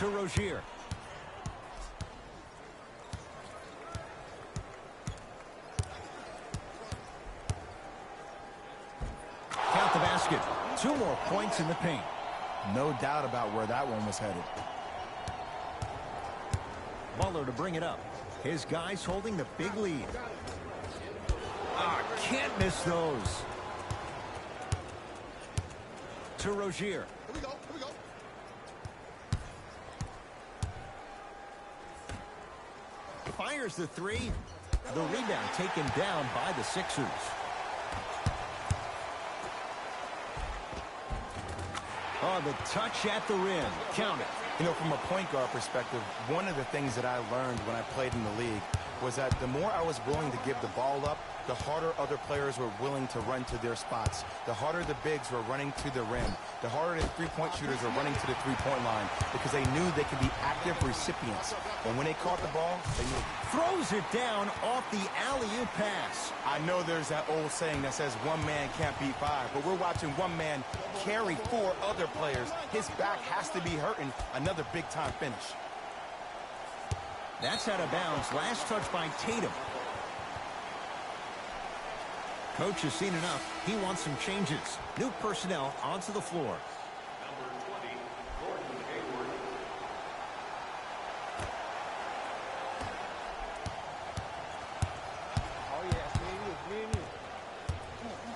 To Rozier. Count the basket. 2 more points in the paint. No doubt about where that one was headed. Butler to bring it up. His guys holding the big lead. Can't miss those. To Rozier. Here we go. Fires the 3. The rebound taken down by the Sixers. Oh, the touch at the rim. Count it. You know, from a point guard perspective, one of the things that I learned when I played in the league was that the more I was willing to give the ball up, the harder other players were willing to run to their spots. The harder the bigs were running to the rim. The harder the three-point shooters were running to the three-point line because they knew they could be active recipients. And when they caught the ball, they knew. Throws it down off the alley-oop pass. I know there's that old saying that says one man can't beat 5, but we're watching one man carry 4 other players. His back has to be hurting. Another big-time finish. That's out of bounds. Last touch by Tatum. Coach has seen enough. He wants some changes. New personnel onto the floor. Number 20, Gordon Hayward. Oh, yeah, me and you.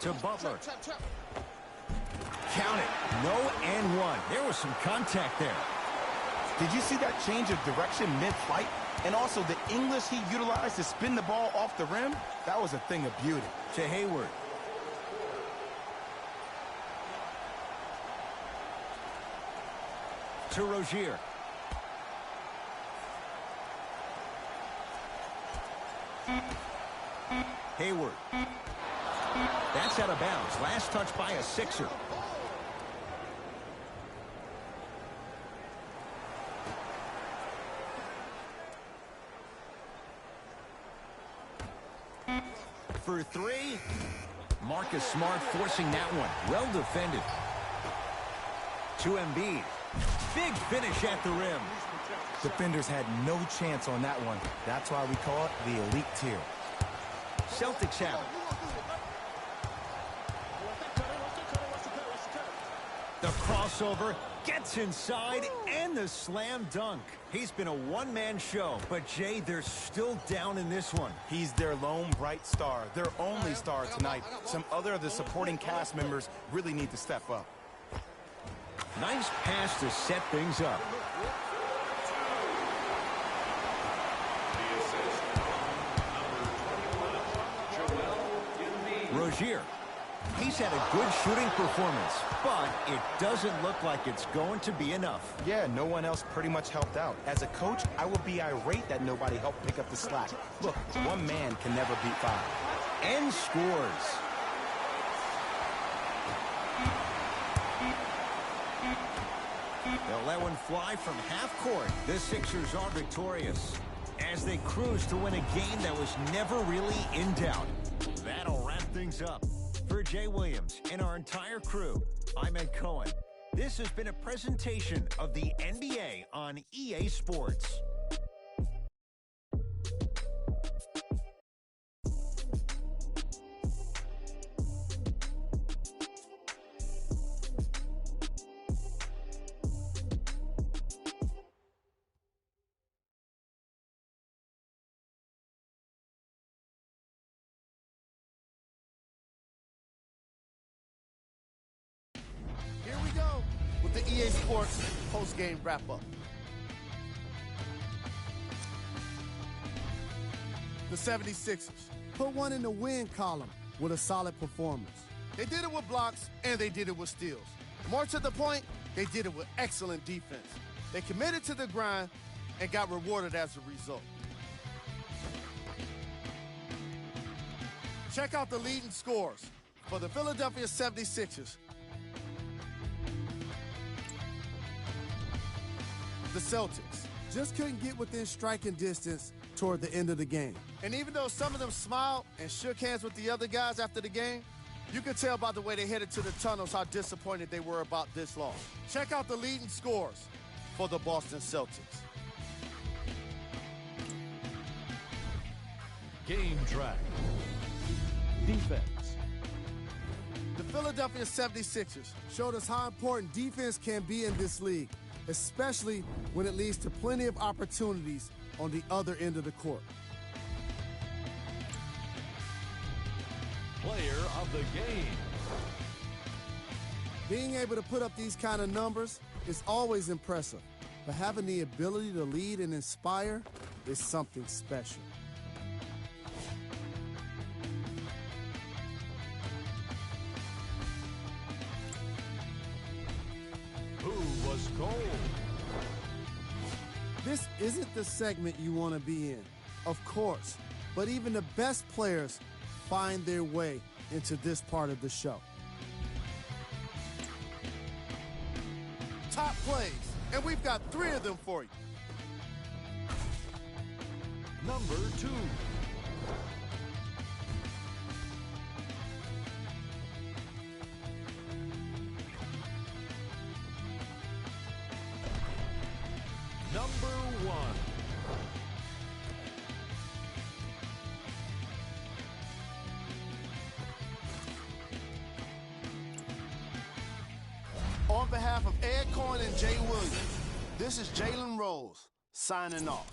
To Butler. Count it. No and 1. There was some contact there. Did you see that change of direction mid-flight? And also the English he utilized to spin the ball off the rim? That was a thing of beauty. To Hayward. To Rozier. Hayward. That's out of bounds. Last touch by a Sixer. For 3. Marcus Smart forcing that one. Well defended. To Embiid. Big finish at the rim. Defenders had no chance on that one. That's why we call it the elite tier. Celtics have it. The crossover gets inside and the slam dunk. He's been a one-man show, but Jay, they're still down in this one. He's their lone bright star, their only star tonight. Some other of the supporting cast members really need to step up. Nice pass to set things up. Rozier. He's had a good shooting performance, but it doesn't look like it's going to be enough. Yeah, no one else pretty much helped out. As a coach, I would be irate that nobody helped pick up the slack. Look, one man can never beat 5. And scores. They'll let one fly from half court. The Sixers are victorious as they cruise to win a game that was never really in doubt. That'll wrap things up. For Jay Williams and our entire crew, I'm Ed Cohen. This has been a presentation of the NBA on EA Sports. Here we go with the EA Sports post-game wrap-up. The 76ers put one in the win column with a solid performance. They did it with blocks, and they did it with steals. More to the point, they did it with excellent defense. They committed to the grind and got rewarded as a result. Check out the leading scores for the Philadelphia 76ers. The Celtics just couldn't get within striking distance toward the end of the game. And even though some of them smiled and shook hands with the other guys after the game, you could tell by the way they headed to the tunnels how disappointed they were about this loss. Check out the leading scores for the Boston Celtics. Game track. Defense. The Philadelphia 76ers showed us how important defense can be in this league, especially when it leads to plenty of opportunities on the other end of the court. Player of the game. Being able to put up these kind of numbers is always impressive, but having the ability to lead and inspire is something special. Who was gold? This isn't the segment you want to be in, of course, but even the best players find their way into this part of the show. Top plays, and we've got 3 of them for you. Number 2. Number 1. On behalf of Ed Cohen and Jay Williams, this is Jalen Rose signing off.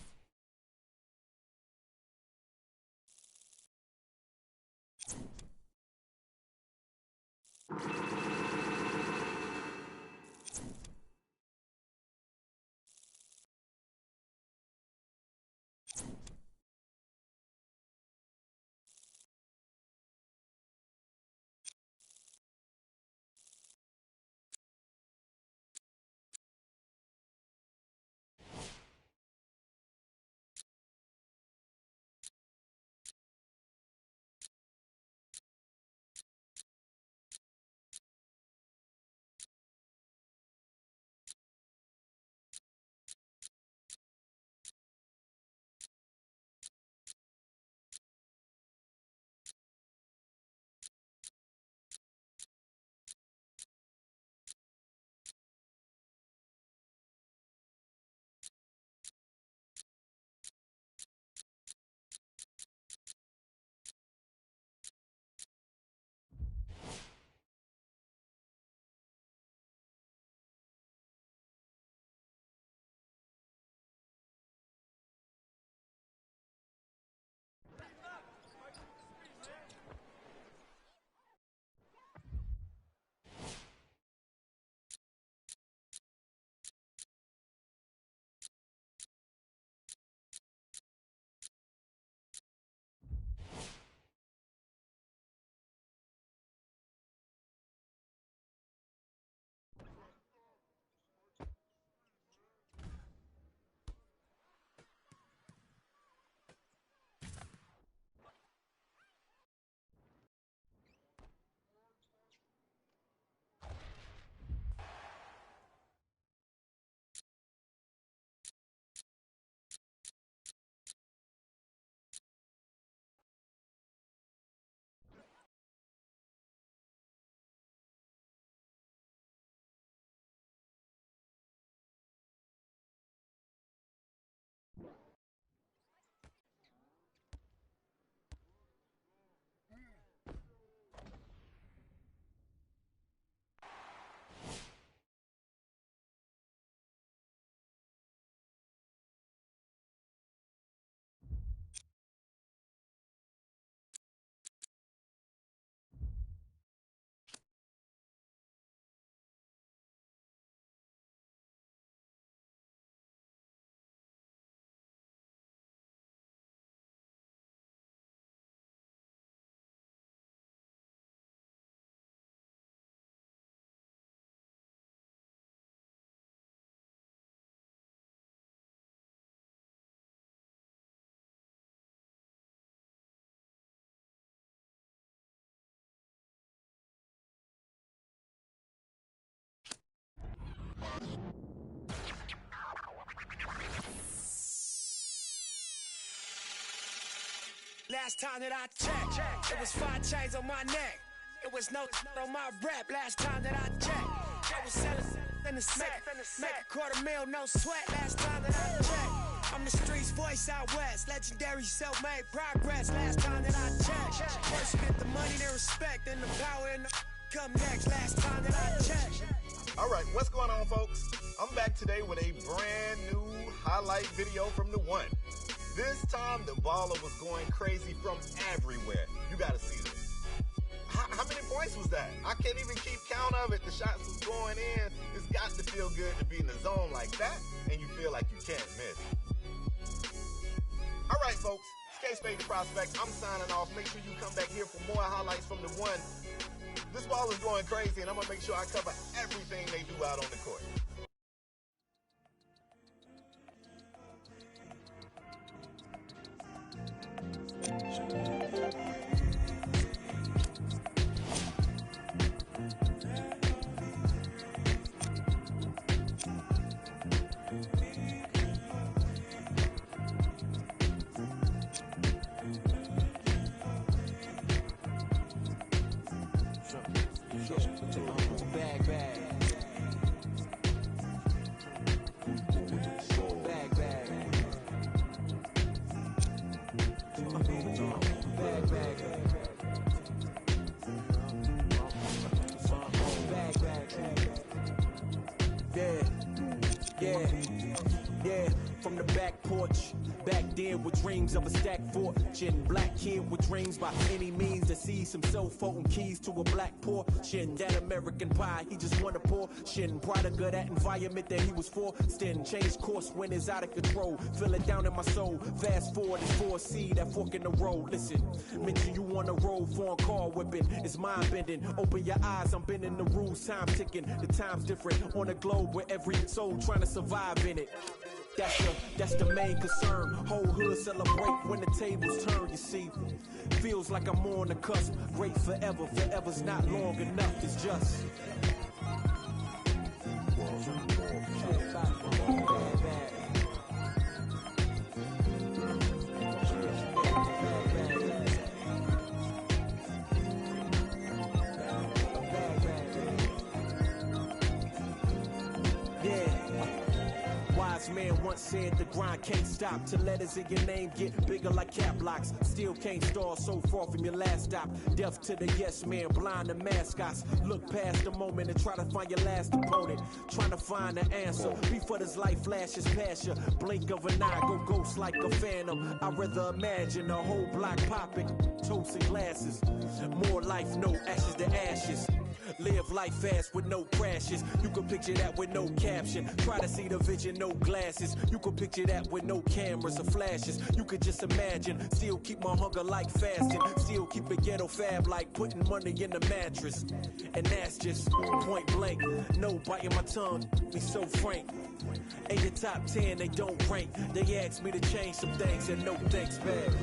Last time that I checked, it was 5 chains on my neck. It was no on my rep. Last time that I checked, I was selling. in the sack. Make $250,000, no sweat. Last time that I checked. I'm the streets voice out west. Legendary self-made progress. Last time that I checked. First you get the money, then respect, then the power and the come next. Last time that I checked. All right, what's going on, folks? I'm back today with a brand new highlight video from the one. This time, the baller was going crazy from everywhere. You got to see this. How many points was that? I can't even keep count of it. The shots was going in. It's got to feel good to be in the zone like that, and you feel like you can't miss. All right, folks. It's K-Spade the Prospect. I'm signing off. Make sure you come back here for more highlights from the one. This ball is going crazy, and I'm going to make sure I cover everything they do out on the court. Yeah, from the back porch. Back then with dreams of a stacked fortune. Black kid with dreams by any means to see some cell phone keys to a black portion. That American pie, he just wanna portion. Product of that environment that he was forced in. Changed course when it's out of control. Feel it down in my soul. Fast forward is 4C, that fork in the road. Listen, mention you on the road, foreign car whipping. It's mind bending. Open your eyes, I'm bending the rules. Time ticking, the time's different. On a globe where every soul trying to survive in it. That's the main concern. Whole hood celebrate when the tables turn, you see. Feels like I'm on the cusp. Great forever, forever's not long enough, it's just. Man once said the grind can't stop till letters in your name get bigger like cap locks. Still can't start so far from your last stop. Deaf to the yes man, blind to mascots. Look past the moment and try to find your last opponent. Trying to find the answer before this life flashes past you. Blink of an eye, go ghost like a phantom. I'd rather imagine a whole block popping, toasting glasses. More life, no ashes to ashes. Live life fast with no crashes. You can picture that with no caption. Try to see the vision, no glasses. You can picture that with no cameras or flashes. You could just imagine. Still keep my hunger like fasting. Still keep a ghetto fab like putting money in the mattress. And that's just point blank. No biting my tongue, be so frank. In your top 10, they don't rank. They asked me to change some things and no thanks back.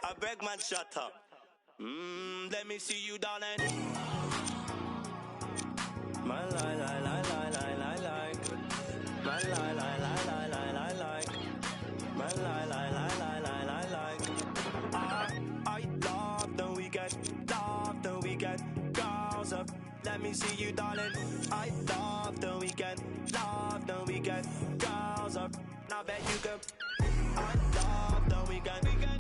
I beg man, shut up. Let me see you, darling. My lie, lie, lie, lie, lie, lie, lie. My lie, lie, lie, lie, lie, lie, lie. My lie, lie, lie, lie, lie, lie, lie. I love the weekend, girls up. Let me see you, darling. I love the weekend, girls up. Now bet you can. I love the weekend.